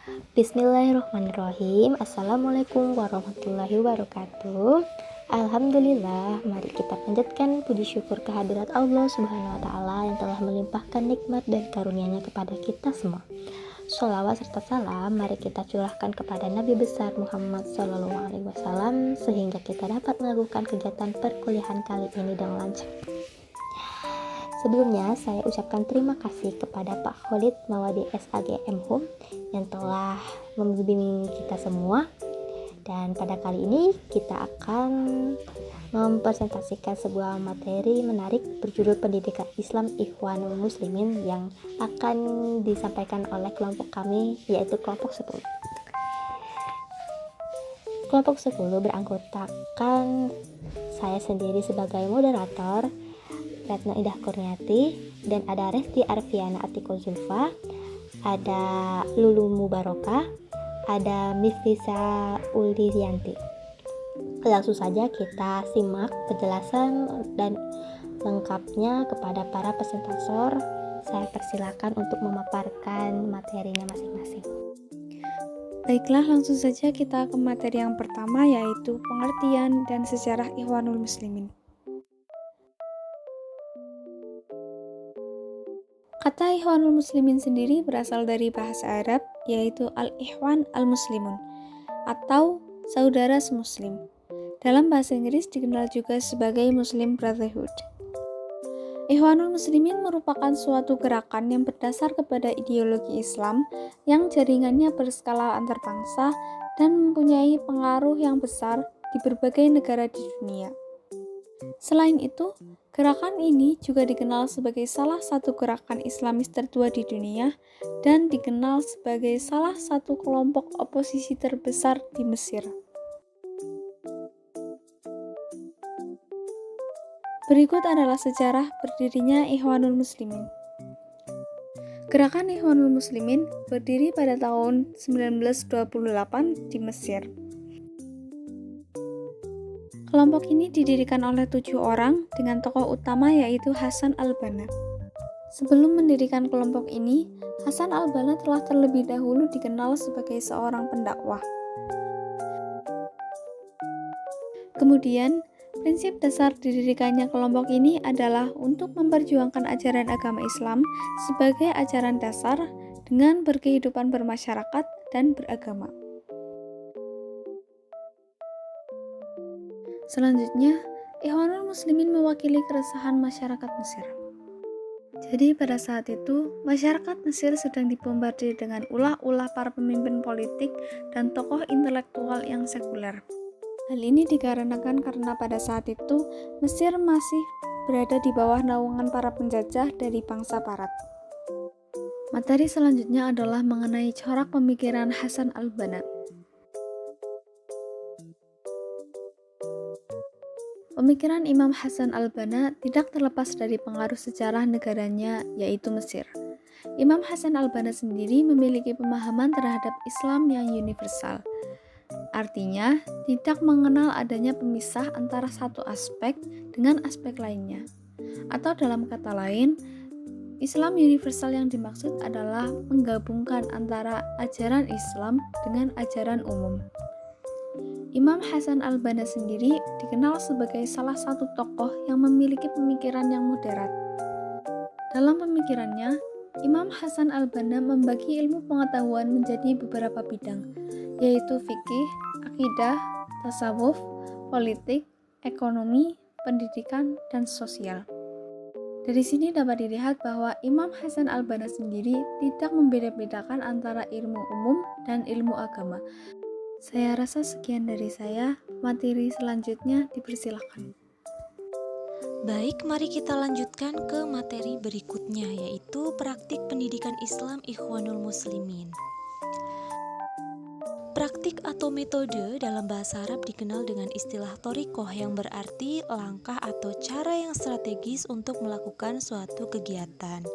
Bismillahirrahmanirrahim. Assalamualaikum warahmatullahi wabarakatuh. Alhamdulillah, mari kita panjatkan puji syukur kehadirat Allah Subhanahu wa Ta'ala yang telah melimpahkan nikmat dan karunia-Nya kepada kita semua. Sholawat serta salam mari kita curahkan kepada Nabi besar Muhammad SAW sehingga kita dapat melakukan kegiatan perkuliahan kali ini dengan lancar. Sebelumnya, saya ucapkan terima kasih kepada Pak Khalid Mawadi SAGM Home yang telah membimbing kita semua. Dan pada kali ini kita akan mempresentasikan sebuah materi menarik berjudul Pendidikan Islam Ikhwanul Muslimin yang akan disampaikan oleh kelompok kami, yaitu kelompok 10. Kelompok 10 beranggotakan saya sendiri sebagai moderator, Retno Indah Kurniati, dan ada Resti Arfiana Atiko Zulfa, ada Lulu Mubaroka, ada Mifisa Uldiyanti. Langsung saja kita simak penjelasan dan lengkapnya kepada para presentator. Saya persilakan untuk memaparkan materinya masing-masing. Baiklah, langsung saja kita ke materi yang pertama, yaitu pengertian dan sejarah Ikhwanul Muslimin. Kata Ikhwanul Muslimin sendiri berasal dari bahasa Arab, yaitu Al-Ikhwan Al-Muslimun, atau saudara semuslim. Dalam bahasa Inggris dikenal juga sebagai Muslim Brotherhood. Ikhwanul Muslimin merupakan suatu gerakan yang berdasar kepada ideologi Islam yang jaringannya berskala antar bangsa dan mempunyai pengaruh yang besar di berbagai negara di dunia. Selain itu, gerakan ini juga dikenal sebagai salah satu gerakan Islamis tertua di dunia dan dikenal sebagai salah satu kelompok oposisi terbesar di Mesir. Berikut adalah sejarah berdirinya Ikhwanul Muslimin. Gerakan Ikhwanul Muslimin berdiri pada tahun 1928 di Mesir. Kelompok ini didirikan oleh 7 orang dengan tokoh utama yaitu Hasan al-Banna. Sebelum mendirikan kelompok ini, Hasan al-Banna telah terlebih dahulu dikenal sebagai seorang pendakwah. Kemudian, prinsip dasar didirikannya kelompok ini adalah untuk memperjuangkan ajaran agama Islam sebagai ajaran dasar dengan berkehidupan bermasyarakat dan beragama. Selanjutnya, Ikhwanul Muslimin mewakili keresahan masyarakat Mesir. Jadi pada saat itu, masyarakat Mesir sedang dibombardir dengan ulah-ulah para pemimpin politik dan tokoh intelektual yang sekuler. Hal ini dikarenakan karena pada saat itu, Mesir masih berada di bawah naungan para penjajah dari bangsa Barat. Materi selanjutnya adalah mengenai corak pemikiran Hasan al-Banna. Pemikiran Imam Hasan al-Banna tidak terlepas dari pengaruh sejarah negaranya, yaitu Mesir. Imam Hasan al-Banna sendiri memiliki pemahaman terhadap Islam yang universal. Artinya, tidak mengenal adanya pemisah antara satu aspek dengan aspek lainnya. Atau dalam kata lain, Islam universal yang dimaksud adalah menggabungkan antara ajaran Islam dengan ajaran umum. Imam Hasan al-Banna sendiri dikenal sebagai salah satu tokoh yang memiliki pemikiran yang moderat. Dalam pemikirannya, Imam Hasan al-Banna membagi ilmu pengetahuan menjadi beberapa bidang, yaitu fikih, akidah, tasawuf, politik, ekonomi, pendidikan, dan sosial. Dari sini dapat dilihat bahwa Imam Hasan al-Banna sendiri tidak membeda-bedakan antara ilmu umum dan ilmu agama. Saya rasa sekian dari saya. Materi selanjutnya dipersilakan. Baik, mari kita lanjutkan ke materi berikutnya, yaitu praktik pendidikan Islam Ikhwanul Muslimin. Praktik atau metode dalam bahasa Arab dikenal dengan istilah thoriqoh yang berarti langkah atau cara yang strategis untuk melakukan suatu kegiatan.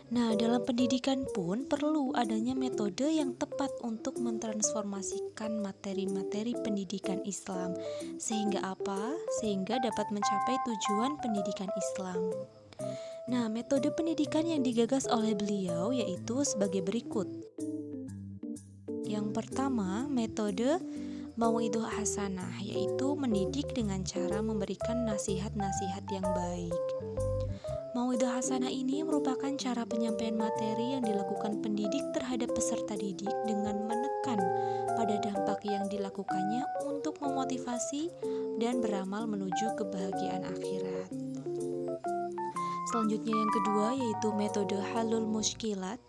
Nah, dalam pendidikan pun perlu adanya metode yang tepat untuk mentransformasikan materi-materi pendidikan Islam. Sehingga apa? Sehingga dapat mencapai tujuan pendidikan Islam. Nah, metode pendidikan yang digagas oleh beliau yaitu sebagai berikut. Yang pertama, metode Mauidhah Hasanah, yaitu mendidik dengan cara memberikan nasihat-nasihat yang baik. Mauidhah Hasanah ini merupakan cara penyampaian materi yang dilakukan pendidik terhadap peserta didik dengan menekan pada dampak yang dilakukannya untuk memotivasi dan beramal menuju kebahagiaan akhirat. Selanjutnya yang kedua yaitu metode Halul Mushkilat,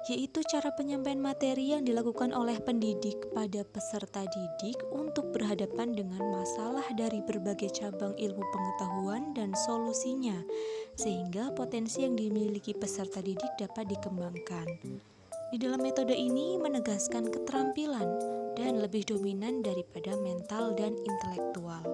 yaitu cara penyampaian materi yang dilakukan oleh pendidik pada peserta didik untuk berhadapan dengan masalah dari berbagai cabang ilmu pengetahuan dan solusinya, sehingga potensi yang dimiliki peserta didik dapat dikembangkan. Di dalam metode ini menegaskan keterampilan dan lebih dominan daripada mental dan intelektual.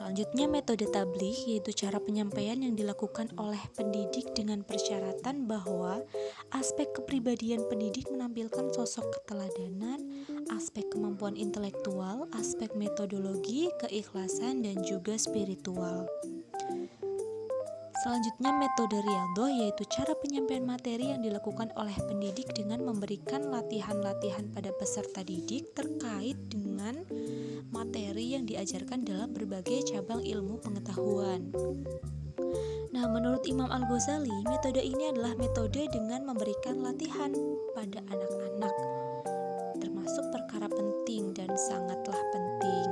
Selanjutnya metode tabligh, yaitu cara penyampaian yang dilakukan oleh pendidik dengan persyaratan bahwa aspek kepribadian pendidik menampilkan sosok keteladanan, aspek kemampuan intelektual, aspek metodologi, keikhlasan, dan juga spiritual. Selanjutnya metode Riyadhah, yaitu cara penyampaian materi yang dilakukan oleh pendidik dengan memberikan latihan-latihan pada peserta didik terkait dengan materi yang diajarkan dalam berbagai cabang ilmu pengetahuan. Nah, menurut Imam Al-Ghazali, metode ini adalah metode dengan memberikan latihan pada anak-anak, termasuk perkara penting dan sangatlah penting.